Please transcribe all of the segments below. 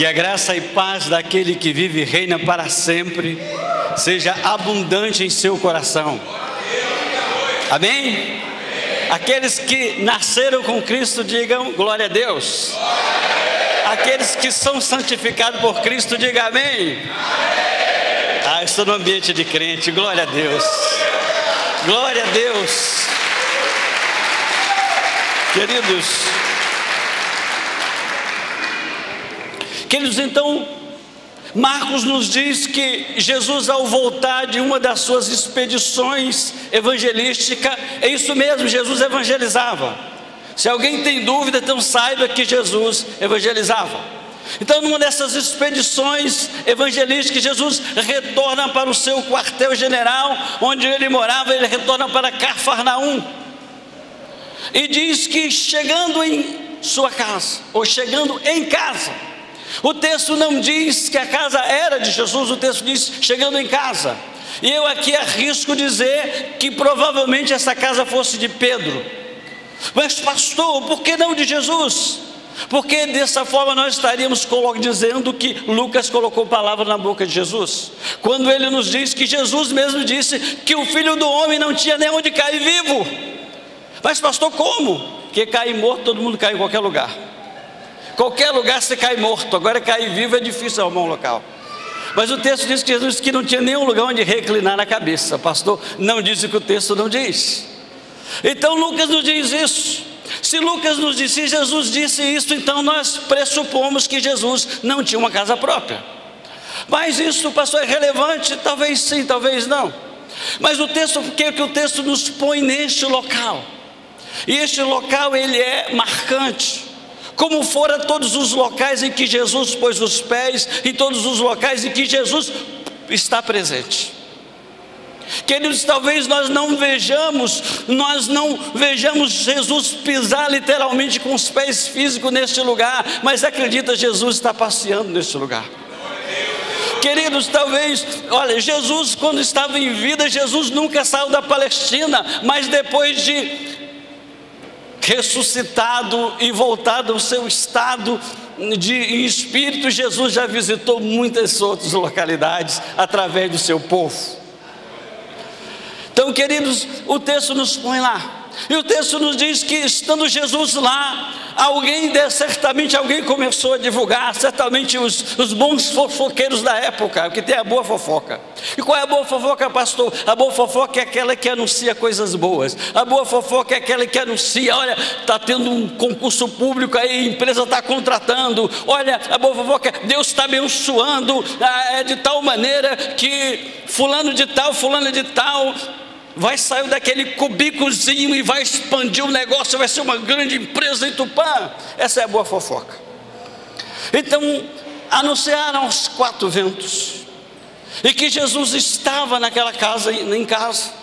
Que a graça e paz daquele que vive e reina para sempre seja abundante em seu coração. Amém? Aqueles que nasceram com Cristo digam glória a Deus. Aqueles que são santificados por Cristo digam amém. Eu estou no ambiente de crente, glória a Deus. Glória a Deus. Queridos, então Marcos nos diz que Jesus, ao voltar de uma das suas expedições evangelísticas, é isso mesmo, Jesus evangelizava. Se alguém tem dúvida, então saiba que Jesus evangelizava. Então, numa dessas expedições evangelísticas, Jesus retorna para o seu quartel-general, onde ele morava. Ele retorna para Cafarnaum, e diz que chegando em sua casa, ou chegando em casa, o texto não diz que a casa era de Jesus, o texto diz chegando em casa. E eu aqui arrisco dizer que provavelmente essa casa fosse de Pedro. Mas pastor, por que não de Jesus? Porque dessa forma nós estaríamos dizendo que Lucas colocou palavra na boca de Jesus, quando ele nos diz que Jesus mesmo disse que o Filho do Homem não tinha nem onde cair vivo. Mas pastor, como? Porque cair morto, todo mundo cai em qualquer lugar. Qualquer lugar você cai morto. Agora cair vivo é difícil arrumar um local. Mas o texto diz que Jesus que não tinha nenhum lugar onde reclinar a cabeça. Pastor, não diz o que o texto não diz. Então Lucas nos diz isso. Se Lucas nos disse, se Jesus disse isso, então nós pressupomos que Jesus não tinha uma casa própria. Mas isso, pastor, é relevante? Talvez sim, talvez não. Mas o texto, porque o texto nos põe neste local, e este local ele é marcante, como fora todos os locais em que Jesus pôs os pés, e todos os locais em que Jesus está presente. Queridos, talvez nós não vejamos Jesus pisar literalmente com os pés físicos neste lugar, mas acredita, Jesus está passeando neste lugar. Queridos, talvez, olha, Jesus quando estava em vida, Jesus nunca saiu da Palestina, mas depois de ressuscitado e voltado ao seu estado em espírito, Jesus já visitou muitas outras localidades através do seu povo. Então, queridos, o texto nos põe lá, e o texto nos diz que estando Jesus lá, certamente alguém começou a divulgar, certamente os bons fofoqueiros da época, que tem a boa fofoca. E qual é a boa fofoca, pastor? A boa fofoca é aquela que anuncia coisas boas. A boa fofoca é aquela que anuncia, olha, está tendo um concurso público aí, a empresa está contratando. Olha, a boa fofoca é Deus está abençoando de tal maneira que fulano de tal vai sair daquele cubículozinho e vai expandir o negócio, vai ser uma grande empresa em Tupã. Essa é a boa fofoca. Então anunciaram aos quatro ventos, e que Jesus estava naquela casa, em casa,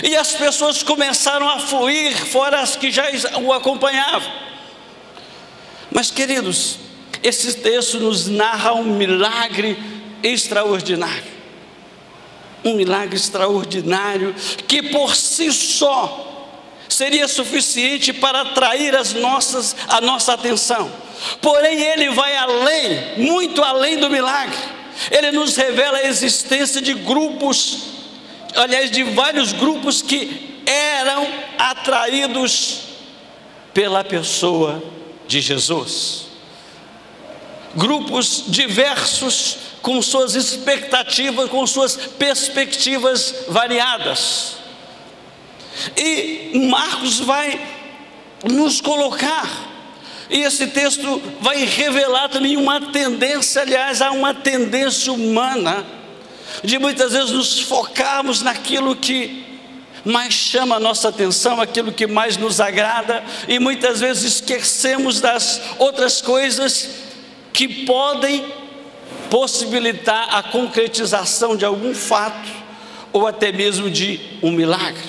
e as pessoas começaram a fluir, fora as que já o acompanhavam. Mas queridos, esse texto nos narra um milagre extraordinário. Um milagre extraordinário, que por si só seria suficiente para atrair a nossa atenção. Porém ele vai além, muito além do milagre. Ele nos revela a existência de grupos, aliás, de vários grupos que eram atraídos pela pessoa de Jesus. Grupos diversos, com suas expectativas, com suas perspectivas variadas. E Marcos vai nos colocar, e esse texto vai revelar também uma tendência, aliás, há uma tendência humana, de muitas vezes nos focarmos naquilo que mais chama a nossa atenção, aquilo que mais nos agrada, e muitas vezes esquecemos das outras coisas que podem possibilitar a concretização de algum fato, ou até mesmo de um milagre,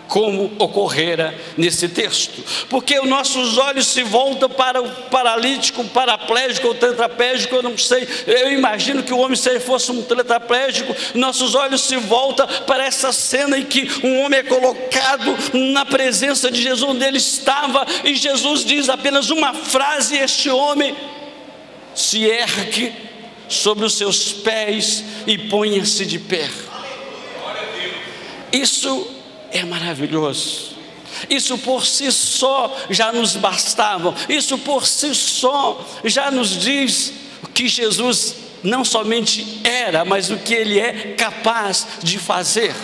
como ocorrera nesse texto. Porque os nossos olhos se voltam para o paralítico, paraplégico ou tetraplégico, eu não sei, eu imagino que o homem, se fosse um tetraplégico, nossos olhos se voltam para essa cena em que um homem é colocado na presença de Jesus, onde ele estava, e Jesus diz apenas uma frase, e este homem se ergue sobre os seus pés e ponha-se de pé. Isso é maravilhoso. Isso por si só já nos bastava. Isso por si só já nos diz que Jesus não somente era, mas o que Ele é capaz de fazer.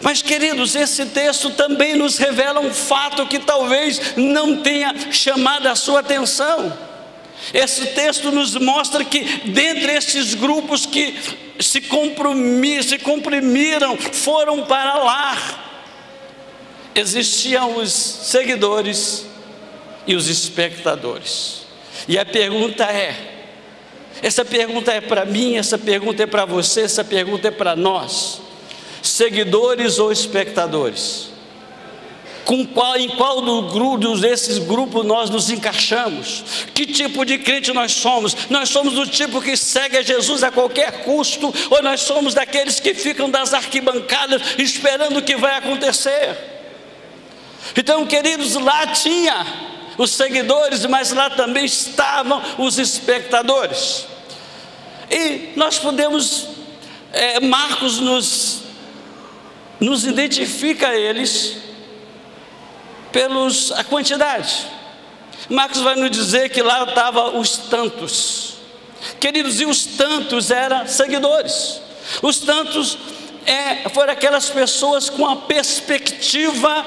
Mas, queridos, esse texto também nos revela um fato que talvez não tenha chamado a sua atenção. Esse texto nos mostra que dentre esses grupos que se comprimiram, foram para lá, existiam os seguidores e os espectadores. E a pergunta essa pergunta é para mim, essa pergunta é para você, essa pergunta é para nós: seguidores ou espectadores? Em qual desses grupos nós nos encaixamos? Que tipo de crente nós somos? Nós somos do tipo que segue a Jesus a qualquer custo, ou nós somos daqueles que ficam das arquibancadas esperando o que vai acontecer? Então, queridos, lá tinha os seguidores, mas lá também estavam os espectadores. E nós podemos, Marcos nos identifica eles a quantidade. Marcos vai nos dizer que lá estavam os tantos. Queridos, e os tantos eram seguidores. Os tantos foram aquelas pessoas com a perspectiva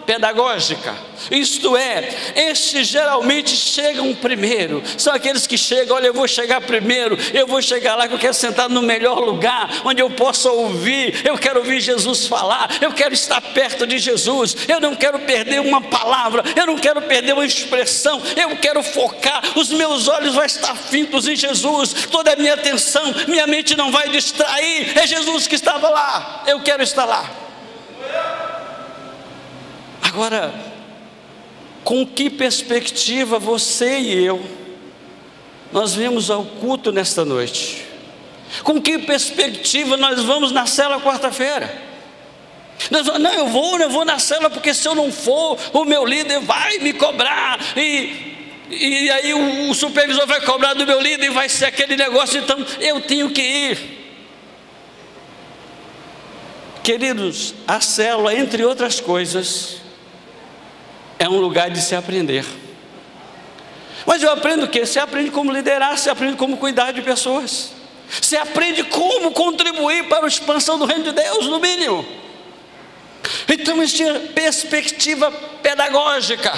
pedagógica, isto é, estes geralmente chegam primeiro, são aqueles que chegam: olha, eu vou chegar primeiro, eu vou chegar lá que eu quero sentar no melhor lugar, onde eu possa ouvir, eu quero ouvir Jesus falar, eu quero estar perto de Jesus, eu não quero perder uma palavra, eu não quero perder uma expressão, eu quero focar, os meus olhos vão estar fintos em Jesus, toda a minha atenção, minha mente não vai distrair, é Jesus que estava lá, eu quero estar lá. Agora, com que perspectiva você e eu, nós vimos ao culto nesta noite? Com que perspectiva nós vamos na célula quarta-feira? Não, eu vou na célula, porque se eu não for, o meu líder vai me cobrar, e aí o supervisor vai cobrar do meu líder, e vai ser aquele negócio, então eu tenho que ir. Queridos, a célula, entre outras coisas, é um lugar de se aprender. Mas eu aprendo o quê? Você aprende como liderar, você aprende como cuidar de pessoas, você aprende como contribuir para a expansão do reino de Deus, no mínimo. Então existe perspectiva pedagógica.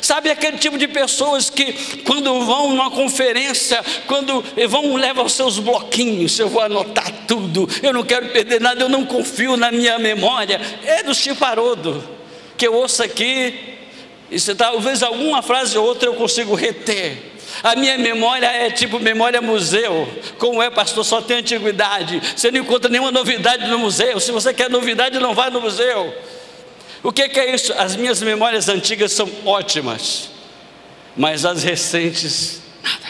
Sabe aquele tipo de pessoas que quando vão numa conferência, quando vão, levam os seus bloquinhos: eu vou anotar tudo, eu não quero perder nada, eu não confio na minha memória. É do chiparodo, que eu ouço aqui, e se talvez alguma frase ou outra eu consigo reter. A minha memória é tipo memória museu. Como é, pastor? Só tem antiguidade, você não encontra nenhuma novidade no museu. Se você quer novidade, não vai no museu. O que é isso? As minhas memórias antigas são ótimas, mas as recentes, nada,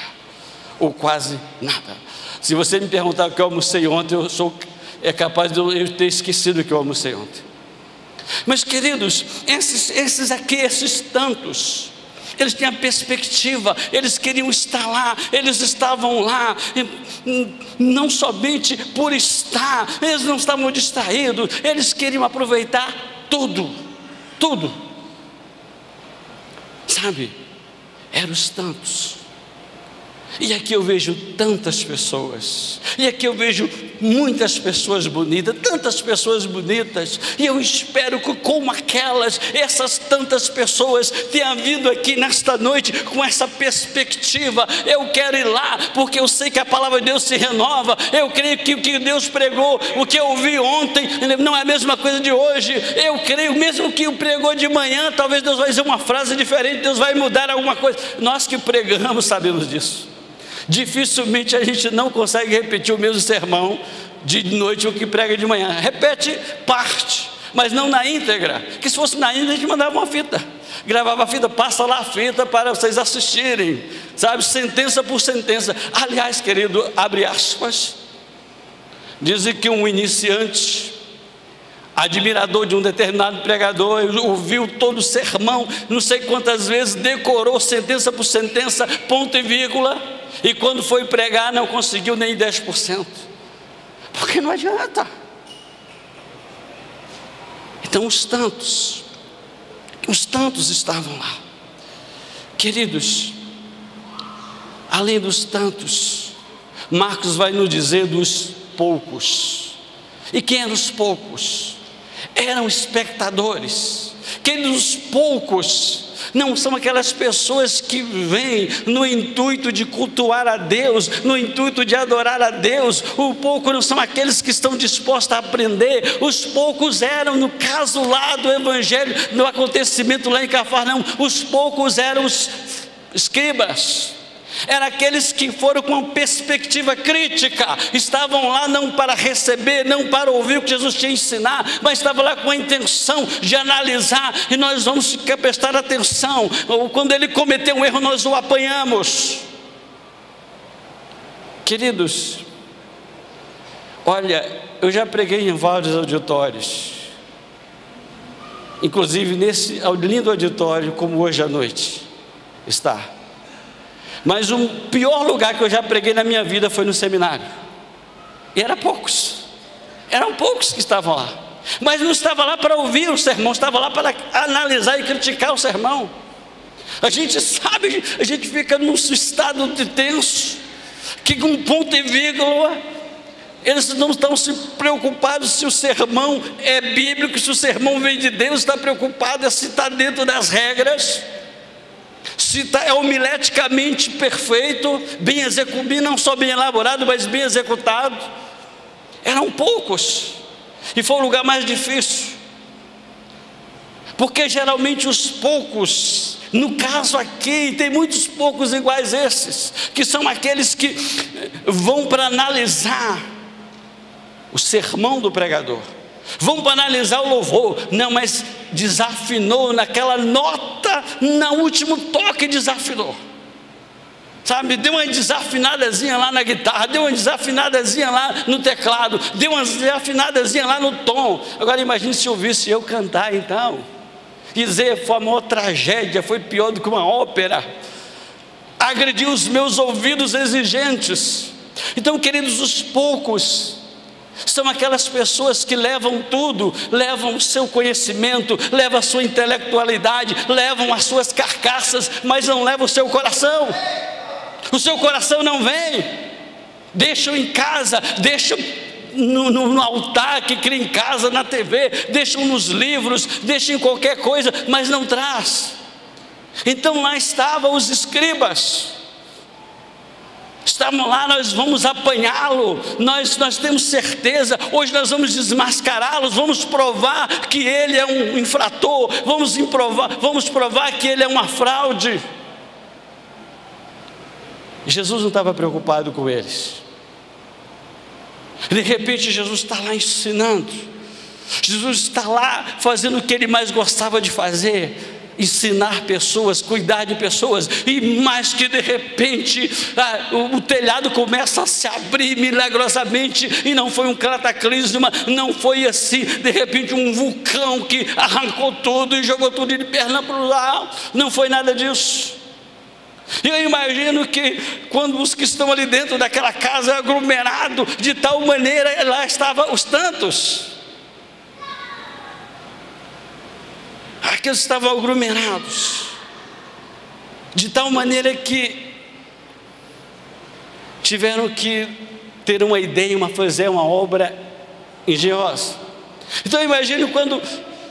ou quase nada. Se você me perguntar o que eu almocei ontem, é capaz de eu ter esquecido o que eu almocei ontem. Mas, queridos, esses tantos, eles têm a perspectiva, eles queriam estar lá, eles estavam lá, não somente por estar, eles não estavam distraídos, eles queriam aproveitar tudo, sabe? Eram os tantos. E aqui eu vejo tantas pessoas, e aqui eu vejo muitas pessoas bonitas, tantas pessoas bonitas, e eu espero que como essas tantas pessoas tenham vindo aqui nesta noite com essa perspectiva: eu quero ir lá, porque eu sei que a palavra de Deus se renova, eu creio que o que Deus pregou, o que eu ouvi ontem, não é a mesma coisa de hoje, eu creio, mesmo que o pregou de manhã, talvez Deus vai dizer uma frase diferente, Deus vai mudar alguma coisa. Nós que pregamos sabemos disso. Dificilmente a gente não consegue repetir o mesmo sermão de noite o que prega de manhã. Repete parte, mas não na íntegra. Que se fosse na íntegra, a gente mandava uma fita, gravava a fita, passa lá a fita para vocês assistirem, sabe, sentença por sentença. Aliás, querido, abre aspas, dizem que um iniciante admirador de um determinado pregador, ouviu todo o sermão, não sei quantas vezes, decorou sentença por sentença, ponto e vírgula, e quando foi pregar não conseguiu nem 10%, porque não adianta. Então os tantos estavam lá, queridos. Além dos tantos, Marcos vai nos dizer dos poucos. E quem eram os poucos? Eram espectadores. Quem dos poucos não são aquelas pessoas que vêm no intuito de cultuar a Deus, no intuito de adorar a Deus. O pouco não são aqueles que estão dispostos a aprender. Os poucos eram, no caso lá do evangelho, no acontecimento lá em Cafarnaum, os poucos eram os escribas. Eram aqueles que foram com uma perspectiva crítica, estavam lá não para receber, não para ouvir o que Jesus tinha a ensinar, mas estavam lá com a intenção de analisar, e nós vamos prestar atenção. Quando ele cometeu um erro, nós o apanhamos. Queridos, olha, eu já preguei em vários auditórios, inclusive nesse lindo auditório como hoje à noite está. Mas o pior lugar que eu já preguei na minha vida foi no seminário. E eram poucos que estavam lá. Mas não estava lá para ouvir o sermão, estava lá para analisar e criticar o sermão. A gente sabe, a gente fica num estado de tenso, que com ponto e vírgula, eles não estão se preocupados se o sermão é bíblico, se o sermão vem de Deus, está preocupado se está dentro das regras, se é homileticamente perfeito, bem executado, não só bem elaborado, mas bem executado. Eram poucos, e foi o lugar mais difícil, porque geralmente os poucos, no caso aqui, tem muitos poucos iguais a esses, que são aqueles que vão para analisar o sermão do pregador, vão para analisar o louvor. Não, mas desafinou naquela nota, no último toque desafinou, sabe, deu uma desafinadazinha lá na guitarra, deu uma desafinadazinha lá no teclado, deu uma desafinadazinha lá no tom. Agora imagine se ouvisse eu cantar então, e dizer, foi a maior tragédia, foi pior do que uma ópera, agrediu os meus ouvidos exigentes. Então, queridos, os poucos são aquelas pessoas que levam tudo, levam o seu conhecimento, levam a sua intelectualidade, levam as suas carcaças, mas não levam o seu coração. O seu coração não vem, deixam em casa, deixam no altar que cria em casa, na TV, deixam nos livros, deixam em qualquer coisa, mas não traz. Então lá estavam os escribas, estavam lá, nós vamos apanhá-lo, nós temos certeza, hoje nós vamos desmascará-los, vamos provar que ele é um infrator, vamos provar que ele é uma fraude. Jesus não estava preocupado com eles. De repente Jesus está lá ensinando, Jesus está lá fazendo o que ele mais gostava de fazer, ensinar pessoas, cuidar de pessoas. E mais que de repente o telhado começa a se abrir milagrosamente, e não foi um cataclisma, não foi assim de repente um vulcão que arrancou tudo e jogou tudo de perna para o ar, não foi nada disso. E eu imagino que quando os que estão ali dentro daquela casa aglomerado de tal maneira, lá estavam os tantos, aqueles estavam aglomerados de tal maneira que tiveram que ter uma ideia, fazer uma obra engenhosa. Então eu imagino quando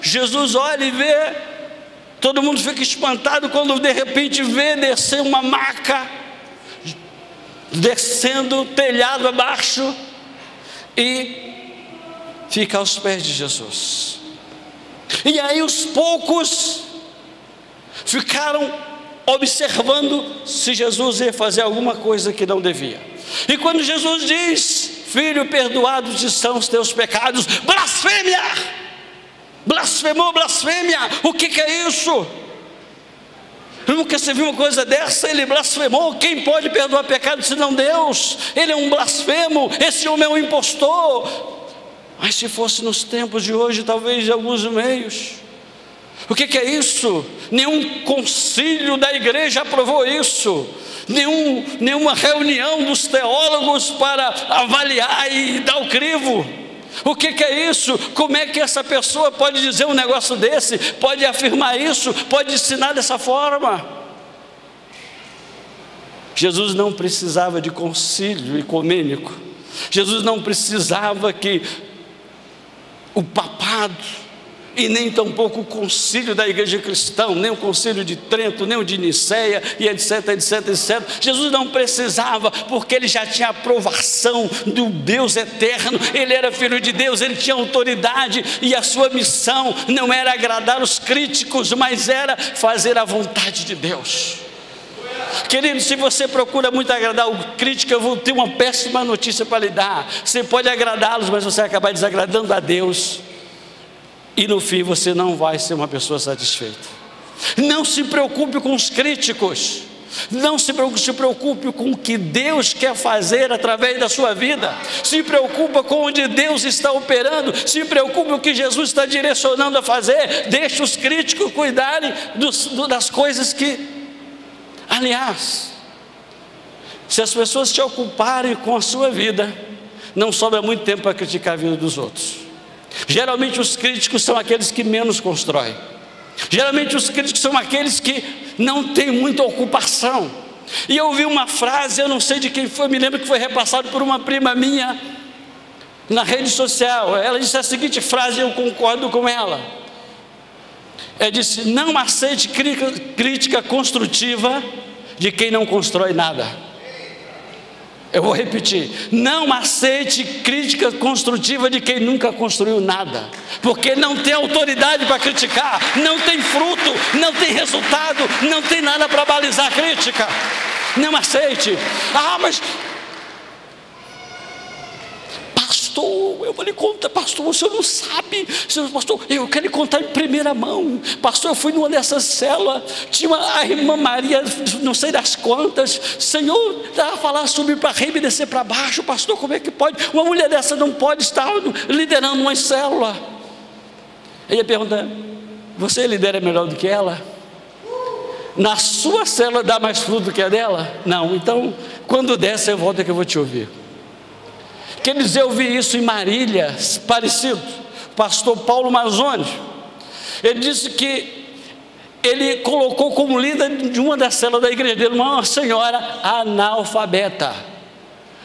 Jesus olha e vê, todo mundo fica espantado quando de repente vê descer uma maca, descendo telhado abaixo, e fica aos pés de Jesus. E aí os poucos ficaram observando se Jesus ia fazer alguma coisa que não devia. E quando Jesus diz, filho, perdoados te são os teus pecados, blasfêmia! Blasfemou, blasfêmia! O que é isso? Nunca se viu uma coisa dessa. Ele blasfemou. Quem pode perdoar pecado senão Deus? Ele é um blasfemo, esse homem é um impostor. Mas se fosse nos tempos de hoje, talvez de alguns meios. O que é isso? Nenhum concílio da igreja aprovou isso. Nenhuma reunião dos teólogos para avaliar e dar o crivo. O que é isso? Como é que essa pessoa pode dizer um negócio desse? Pode afirmar isso? Pode ensinar dessa forma? Jesus não precisava de concílio ecumênico. Jesus não precisava que o papado, e nem tampouco o concílio da igreja cristã, nem o concílio de Trento, nem o de Niceia, e etc, etc, etc. Jesus não precisava, porque ele já tinha aprovação do Deus eterno. Ele era filho de Deus, ele tinha autoridade, e a sua missão não era agradar os críticos, mas era fazer a vontade de Deus. Querido, se você procura muito agradar o crítico, eu vou ter uma péssima notícia para lhe dar. Você pode agradá-los, mas você vai acabar desagradando a Deus, e no fim você não vai ser uma pessoa satisfeita. Não se preocupe com os críticos. Não se preocupe com o que Deus quer fazer através da sua vida. Se preocupa com onde Deus está operando. Se preocupe com o que Jesus está direcionando a fazer. Deixe os críticos cuidarem das coisas que... Aliás, se as pessoas se ocuparem com a sua vida, não sobra muito tempo para criticar a vida dos outros. Geralmente os críticos são aqueles que menos constroem. Geralmente os críticos são aqueles que não têm muita ocupação. E eu ouvi uma frase, eu não sei de quem foi, me lembro que foi repassado por uma prima minha na rede social. Ela disse a seguinte frase, eu concordo com ela. Ela disse: não aceite crítica construtiva de quem não constrói nada. Eu vou repetir: não aceite crítica construtiva de quem nunca construiu nada, porque não tem autoridade para criticar, não tem fruto, não tem resultado, não tem nada para balizar a crítica. Não aceite. Mas pastor, eu vou lhe contar, pastor, o senhor não sabe, pastor, eu quero lhe contar em primeira mão. Pastor, eu fui numa dessas células, tinha a irmã Maria, não sei das quantas, Senhor, estava a falar subir para cima e descer para baixo. Pastor, como é que pode? Uma mulher dessa não pode estar liderando uma célula. Ele pergunta: você lidera melhor do que ela? Na sua célula dá mais fruto do que a dela? Não. Então, quando der, você volta que eu vou te ouvir. Quer dizer, eu vi isso em Marília, parecido. O pastor Paulo Mazzoni, ele disse que ele colocou como líder de uma das células da igreja dele uma senhora analfabeta.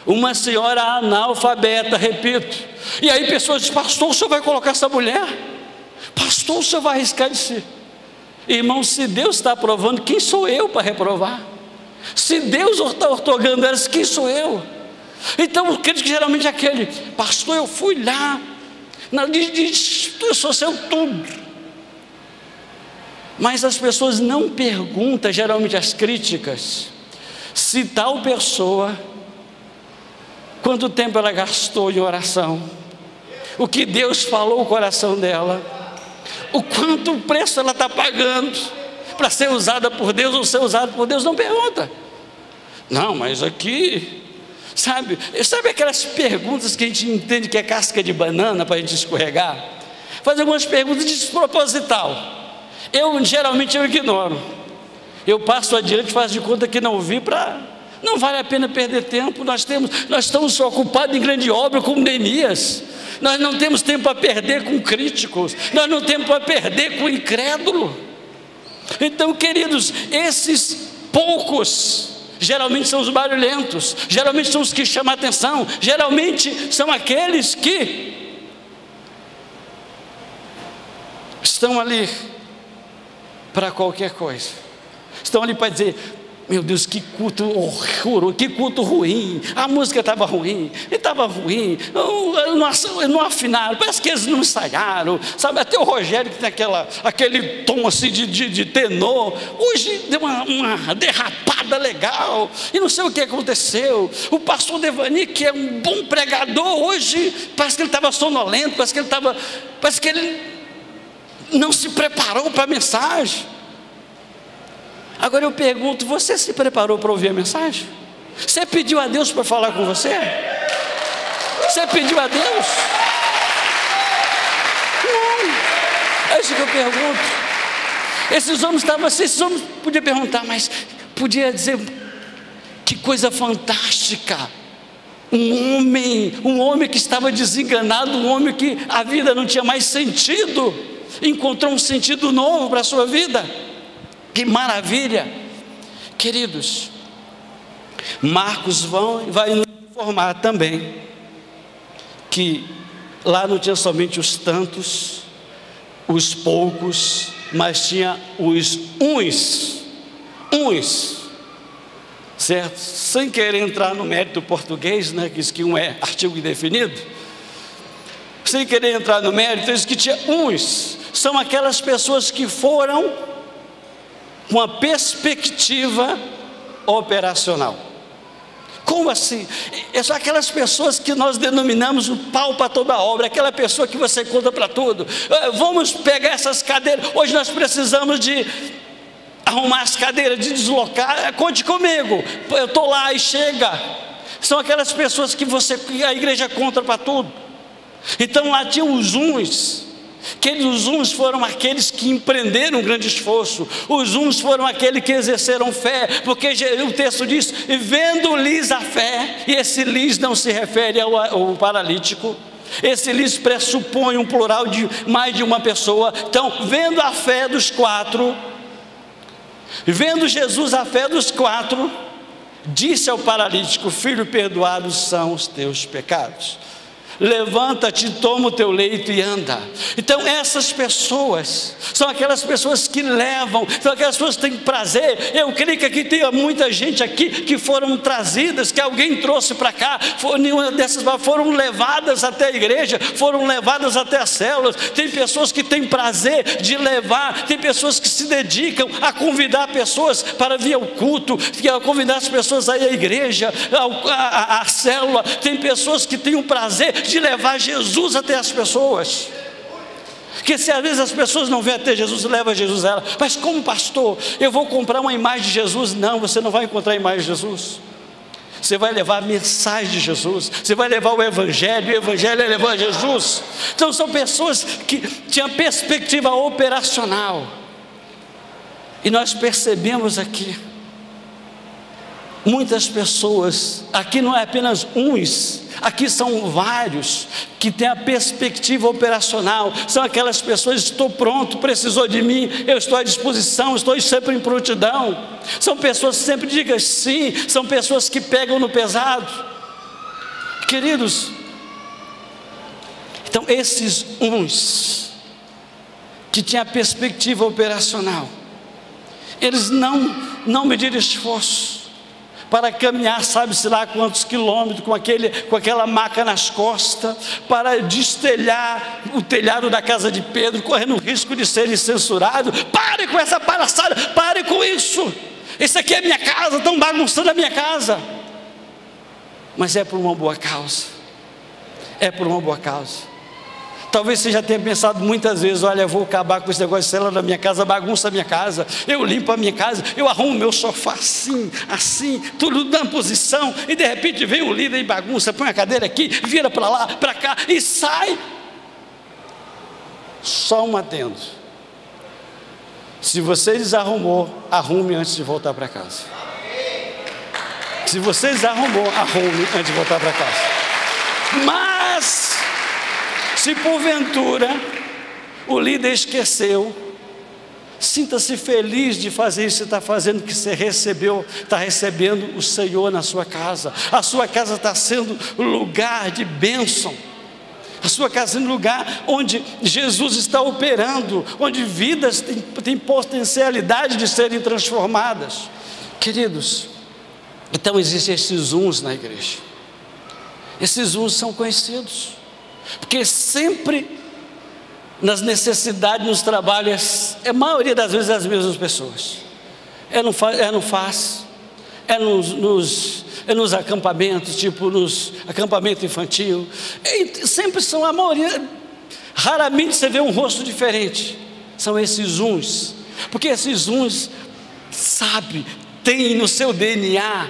Uma senhora analfabeta, repito. E aí pessoas dizem: pastor, o senhor vai colocar essa mulher? Pastor, o senhor vai arriscar de si? Irmão, se Deus está aprovando, quem sou eu para reprovar? Se Deus está otorgando elas, quem sou eu? Então o crítico geralmente é aquele: pastor, eu fui lá, eu sou seu tudo. Mas as pessoas não perguntam, geralmente as críticas, se tal pessoa, quanto tempo ela gastou em oração, o que Deus falou no coração dela, o quanto preço ela está pagando para ser usada por Deus ou ser usada por Deus. Não pergunta. Não, mas aqui... Sabe aquelas perguntas que a gente entende que é casca de banana para a gente escorregar? Fazer algumas perguntas desproposital. Geralmente eu ignoro. Eu passo adiante, faço de conta que não vi, não vale a pena perder tempo. Nós estamos ocupados em grande obra como Neemias. Nós não temos tempo para perder com críticos. Nós não temos para perder com incrédulo. Então, queridos, esses poucos geralmente são os barulhentos, geralmente são os que chamam a atenção, geralmente são aqueles que estão ali para qualquer coisa, estão ali para dizer: meu Deus, que culto horroroso, que culto ruim, a música estava ruim, não afinaram, parece que eles não ensaiaram, sabe? Até o Rogério, que tem aquele tom assim de tenor, hoje deu uma derrapada legal, e não sei o que aconteceu. O pastor Devani, que é um bom pregador, hoje parece que ele estava sonolento, parece que ele não se preparou para a mensagem. Agora eu pergunto: você se preparou para ouvir a mensagem? Você pediu a Deus para falar com você? Você pediu a Deus? É isso que eu pergunto. Esses homens estavam assim, esses homens podiam perguntar, mas podia dizer, que coisa fantástica. Um homem que estava desenganado, um homem que a vida não tinha mais sentido, encontrou um sentido novo para a sua vida. Que maravilha! Queridos, Marcos vai nos informar também que lá não tinha somente os tantos, os poucos, mas tinha os uns, certo? Sem querer entrar no mérito português, né, que diz que um é artigo indefinido, sem querer entrar no mérito, diz que tinha uns, são aquelas pessoas que foram com a perspectiva operacional. Como assim? São aquelas pessoas que nós denominamos o pau para toda obra, aquela pessoa que você conta para tudo. Vamos pegar essas cadeiras, hoje nós precisamos de arrumar as cadeiras, de deslocar, conte comigo, eu estou lá e chega. São aquelas pessoas que a igreja conta para tudo. Então lá tinha os uns. Os uns foram aqueles que empreenderam um grande esforço, os uns foram aqueles que exerceram fé, porque o texto diz, e vendo-lhes a fé, e esse lhes não se refere ao paralítico, esse lhes pressupõe um plural de mais de uma pessoa. Então, vendo a fé dos quatro, vendo Jesus a fé dos quatro, disse ao paralítico, filho, perdoados são os teus pecados. Levanta-te, toma o teu leito e anda. Então essas pessoas são aquelas pessoas que levam, são aquelas pessoas que têm prazer. Eu creio que aqui tem muita gente aqui que foram trazidas, que alguém trouxe para cá, nenhuma dessas foram levadas até a igreja, foram levadas até as células. Tem pessoas que têm prazer de levar, tem pessoas que se dedicam a convidar pessoas para vir ao culto, a convidar as pessoas a ir à igreja, à célula. Tem pessoas que têm o prazer de levar Jesus até as pessoas, que se às vezes as pessoas não vêm até Jesus, leva Jesus a ela. Mas como pastor, eu vou comprar uma imagem de Jesus? Não, você não vai encontrar a imagem de Jesus, você vai levar a mensagem de Jesus, você vai levar o Evangelho, e o Evangelho é levar Jesus. Então são pessoas que tinham perspectiva operacional, e nós percebemos aqui, muitas pessoas, aqui não é apenas uns, aqui são vários, que têm a perspectiva operacional, são aquelas pessoas, estou pronto, precisou de mim, eu estou à disposição, estou sempre em prontidão. São pessoas que sempre digam sim, são pessoas que pegam no pesado. Queridos, então esses uns, que tinham a perspectiva operacional, eles não mediram esforço para caminhar, sabe-se lá quantos quilômetros, com aquela maca nas costas, para destelhar o telhado da casa de Pedro, correndo o risco de serem censurados. Pare com essa palhaçada, pare com isso, esse aqui é minha casa, estão bagunçando a minha casa. Mas é por uma boa causa, é por uma boa causa. Talvez você já tenha pensado muitas vezes, olha, eu vou acabar com esse negócio de célula na minha casa, bagunça a minha casa, eu limpo a minha casa, eu arrumo meu sofá assim, tudo na posição, e de repente vem um líder e bagunça, põe a cadeira aqui, vira para lá, para cá e sai. Só um adendo: se você desarrumou, arrume antes de voltar para casa. Se você desarrumou, arrume antes de voltar para casa. Mas se porventura o líder esqueceu, sinta-se feliz de fazer isso que você está fazendo, que você está recebendo o Senhor na sua casa. A sua casa está sendo lugar de bênção, a sua casa é um lugar onde Jesus está operando, onde vidas têm potencialidade de serem transformadas. Queridos, então existem esses uns na igreja. Esses uns são conhecidos, porque sempre nas necessidades, nos trabalhos, a maioria das vezes as mesmas pessoas. É nos acampamentos, tipo nos acampamentos infantil, sempre são a maioria. Raramente você vê um rosto diferente. São esses uns, porque esses uns têm no seu DNA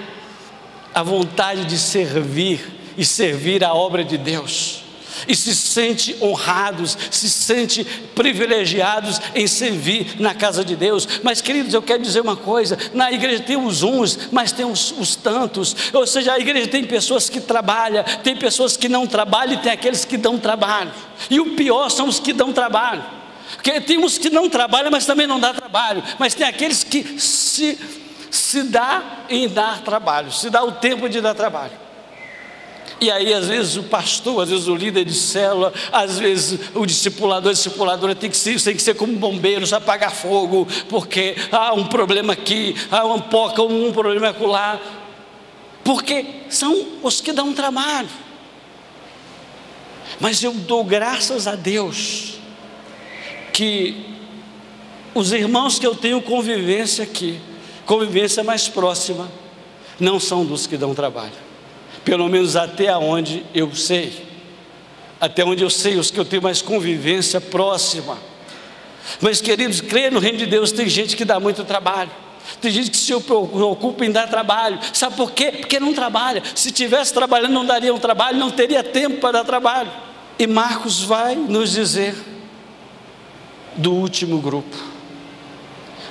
a vontade de servir e servir a obra de Deus. e se sente honrados, se sente privilegiados em servir na casa de Deus. Mas, queridos, eu quero dizer uma coisa: na igreja tem os uns, mas tem os tantos. Ou seja, a igreja tem pessoas que trabalham, tem pessoas que não trabalham, e tem aqueles que dão trabalho. E o pior são os que dão trabalho, porque tem uns que não trabalham, mas também não dá trabalho. Mas tem aqueles que se dá em dar trabalho, se dá o tempo de dar trabalho. E aí, às vezes, o pastor, às vezes o líder de célula, às vezes o discipuladora tem que ser como um bombeiro, só apagar fogo, porque há um problema aqui, há um problema acolá, porque são os que dão trabalho. Mas eu dou graças a Deus que os irmãos que eu tenho convivência aqui, convivência mais próxima, não são dos que dão trabalho. Pelo menos até onde eu sei, os que eu tenho mais convivência próxima. Mas, queridos, crer no reino de Deus, tem gente que dá muito trabalho, tem gente que se preocupa em dar trabalho. Sabe por quê? Porque não trabalha. Se estivesse trabalhando, não daria um trabalho, não teria tempo para dar trabalho. E Marcos vai nos dizer do último grupo.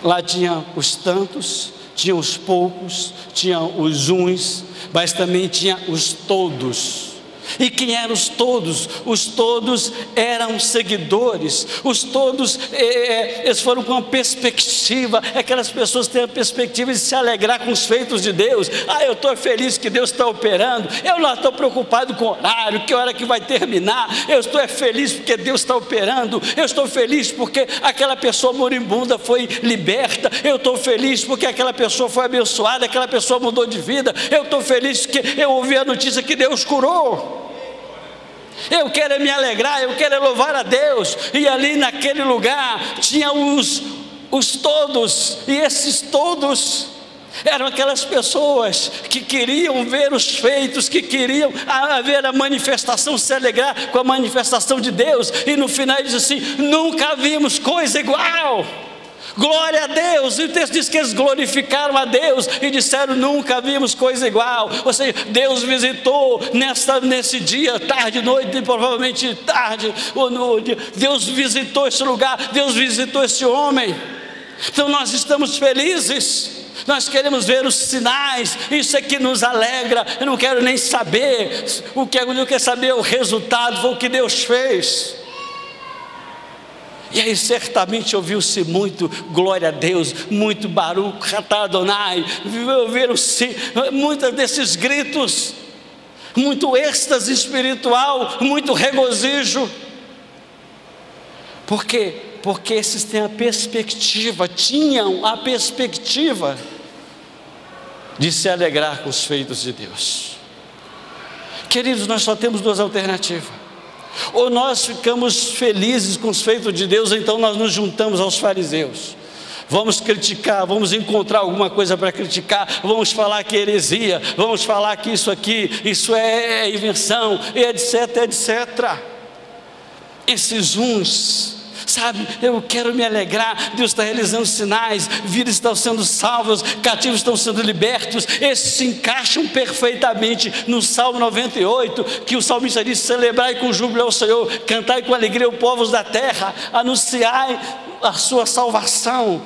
Lá tinha os tantos, tinha os poucos, tinha os uns, mas também tinha os todos. E quem eram os todos? Os todos eram seguidores. Os todos, eles foram com uma perspectiva. Aquelas pessoas têm a perspectiva de se alegrar com os feitos de Deus. Eu estou feliz que Deus está operando. Eu não estou preocupado com o horário, que hora que vai terminar. Eu estou feliz porque Deus está operando. Eu estou feliz porque aquela pessoa moribunda foi liberta. Eu estou feliz porque aquela pessoa foi abençoada, aquela pessoa mudou de vida. Eu estou feliz porque eu ouvi a notícia que Deus curou. Eu quero me alegrar, eu quero louvar a Deus. E ali naquele lugar tinha os todos, e esses todos eram aquelas pessoas que queriam ver os feitos, que queriam ver a manifestação, se alegrar com a manifestação de Deus. E no final ele diz assim: nunca vimos coisa igual. Glória a Deus. E o texto diz que eles glorificaram a Deus e disseram: nunca vimos coisa igual. Ou seja, Deus visitou nesse dia, tarde, noite, provavelmente tarde ou noite. Deus visitou esse lugar, Deus visitou esse homem. Então nós estamos felizes, nós queremos ver os sinais. Isso é que nos alegra. Eu não quero nem saber o que eu quero saber, o resultado foi o que Deus fez. E aí certamente ouviu-se muito glória a Deus, muito Baruch atah Adonai, ouviram-se muitos desses gritos, muito êxtase espiritual, muito regozijo. Por quê? Porque esses tinham a perspectiva de se alegrar com os feitos de Deus. Queridos, nós só temos duas alternativas: ou nós ficamos felizes com os feitos de Deus, então nós nos juntamos aos fariseus, vamos criticar, vamos encontrar alguma coisa para criticar, vamos falar que é heresia, vamos falar que isso aqui, isso é invenção, etc, etc. Esses uns, sabe, eu quero me alegrar, Deus está realizando sinais, vidas estão sendo salvas, cativos estão sendo libertos. Esses se encaixam perfeitamente no Salmo 98, que o salmista diz: celebrai com júbilo ao Senhor, cantai com alegria os povos da terra, anunciai a sua salvação,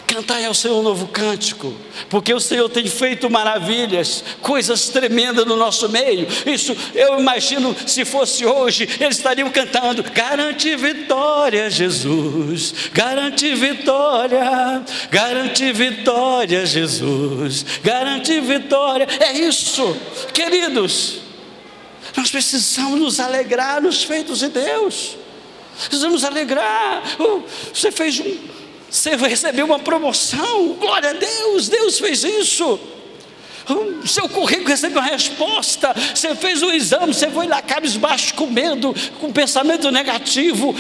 cantai ao Senhor um novo cântico, porque o Senhor tem feito maravilhas, coisas tremendas no nosso meio. Isso, eu imagino, se fosse hoje, eles estariam cantando: garante vitória, Jesus, garante vitória, Jesus, garante vitória. É isso, queridos, nós precisamos nos alegrar nos feitos de Deus, precisamos nos alegrar. Você recebeu uma promoção, glória a Deus, Deus fez isso. O seu currículo recebeu uma resposta. Você fez um exame, você foi lá cabisbaixo, com medo, com pensamento negativo.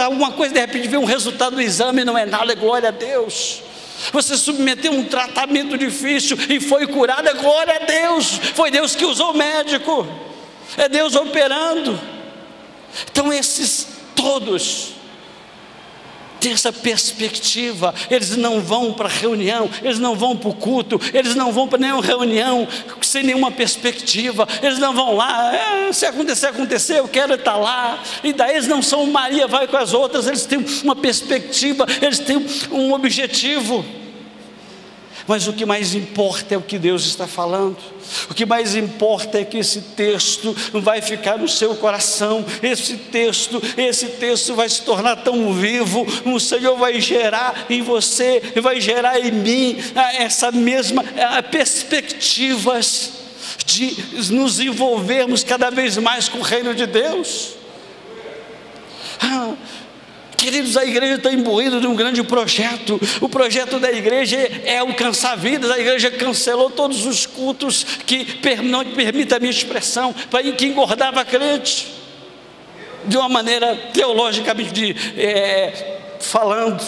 Alguma coisa, de repente veio um resultado do exame, não é nada, glória a Deus. Você submeteu um tratamento difícil e foi curada, glória a Deus. Foi Deus que usou o médico, é Deus operando. Então esses todos tem essa perspectiva. Eles não vão para a reunião, eles não vão para o culto, eles não vão para nenhuma reunião sem nenhuma perspectiva. Eles não vão lá, se acontecer, aconteceu, eu quero estar lá. E daí eles não são Maria, vai com as outras. Eles têm uma perspectiva, eles têm um objetivo. Mas o que mais importa é o que Deus está falando. O que mais importa é que esse texto vai ficar no seu coração. Esse texto vai se tornar tão vivo. O Senhor vai gerar em você, vai gerar em mim essa mesma perspectivas de nos envolvermos cada vez mais com o reino de Deus. Queridos, a igreja está imbuída de um grande projeto. O projeto da igreja é alcançar vidas. A igreja cancelou todos os cultos que, não permita a minha expressão, que engordava crente, de uma maneira teologicamente falando.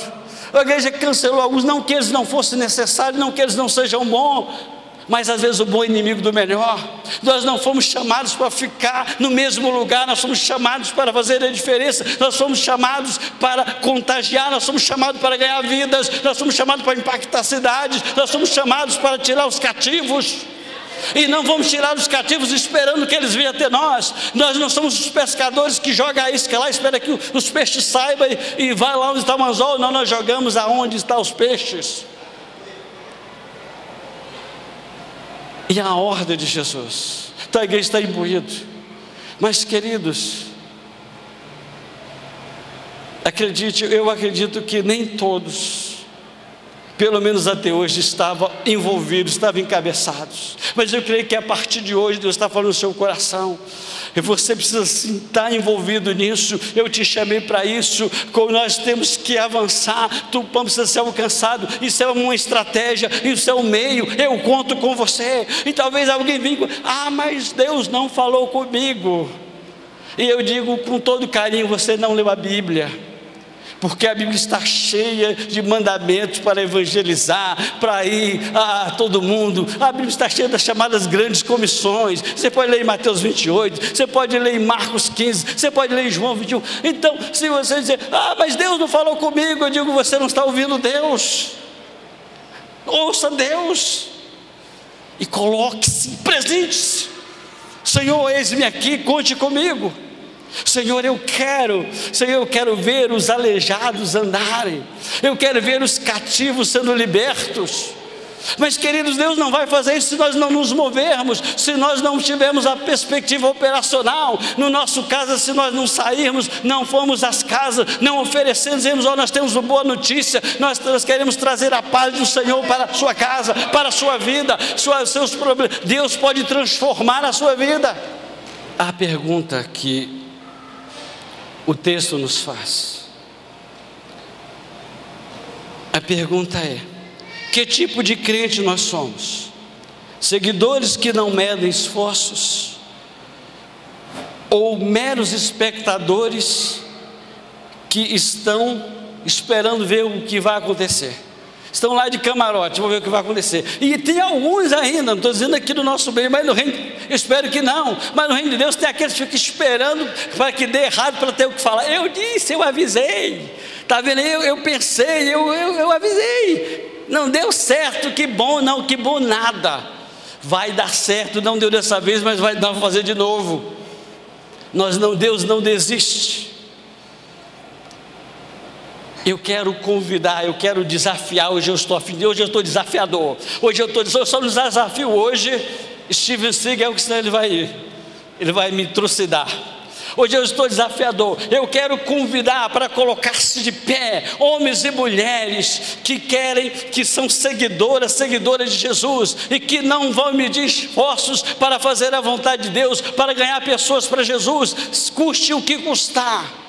A igreja cancelou alguns, não que eles não fossem necessários, não que eles não sejam bons, mas às vezes o bom é inimigo do melhor. Nós não fomos chamados para ficar no mesmo lugar, nós fomos chamados para fazer a diferença, nós fomos chamados para contagiar, nós fomos chamados para ganhar vidas, nós fomos chamados para impactar cidades, nós fomos chamados para tirar os cativos. E não vamos tirar os cativos esperando que eles venham até nós. Nós não somos os pescadores que jogam a isca lá, espera que os peixes saibam e vai lá onde está o anzol. Não, nós jogamos aonde estão os peixes. E a ordem de Jesus. Então a igreja está imbuída. Mas queridos, eu acredito que nem todos, pelo menos até hoje, estavam envolvidos, estavam encabeçados. Mas eu creio que a partir de hoje Deus está falando no seu coração. E você precisa sim estar envolvido nisso. Eu te chamei para isso. Como nós temos que avançar, tu precisa ser alcançado. Isso é uma estratégia, isso é um meio. Eu conto com você. E talvez alguém venha, mas Deus não falou comigo. E eu digo com todo carinho, você não leu a Bíblia. Porque a Bíblia está cheia de mandamentos para evangelizar, para ir a todo mundo. A Bíblia está cheia das chamadas grandes comissões. Você pode ler em Mateus 28, você pode ler em Marcos 15, você pode ler em João 21. Então, se você dizer, mas Deus não falou comigo, eu digo, você não está ouvindo Deus. Ouça Deus e coloque-se, presente-se. Senhor, eis-me aqui, conte comigo. Senhor, eu quero ver os aleijados andarem, eu quero ver os cativos sendo libertos. Mas queridos, Deus não vai fazer isso se nós não nos movermos, se nós não tivermos a perspectiva operacional. No nosso caso, se nós não sairmos, não formos às casas, não oferecemos, dizemos, nós temos uma boa notícia, nós queremos trazer a paz do Senhor para a sua casa, para a sua vida, seus problemas. Deus pode transformar a sua vida. A pergunta que o texto nos faz, a pergunta é: que tipo de crente nós somos? Seguidores que não medem esforços, ou meros espectadores que estão esperando ver o que vai acontecer? Estão lá de camarote, vamos ver o que vai acontecer. E tem alguns ainda, não estou dizendo aqui do nosso bem, mas no reino, eu espero que não, mas no reino de Deus tem aqueles que ficam esperando para que dê errado, para ter o que falar. Eu disse, eu avisei, está vendo? Eu pensei, eu avisei, não deu certo, que bom. Não, que bom nada, vai dar certo, não deu dessa vez, mas vai dar para fazer de novo. Deus não desiste. Eu quero convidar, eu quero desafiar. Hoje eu estou desafiador. Eu só nos desafio hoje. Steven Seagal, que senão ele vai me trucidar. Hoje eu estou desafiador. Eu quero convidar para colocar-se de pé homens e mulheres que são seguidoras de Jesus e que não vão medir esforços para fazer a vontade de Deus, para ganhar pessoas para Jesus, custe o que custar.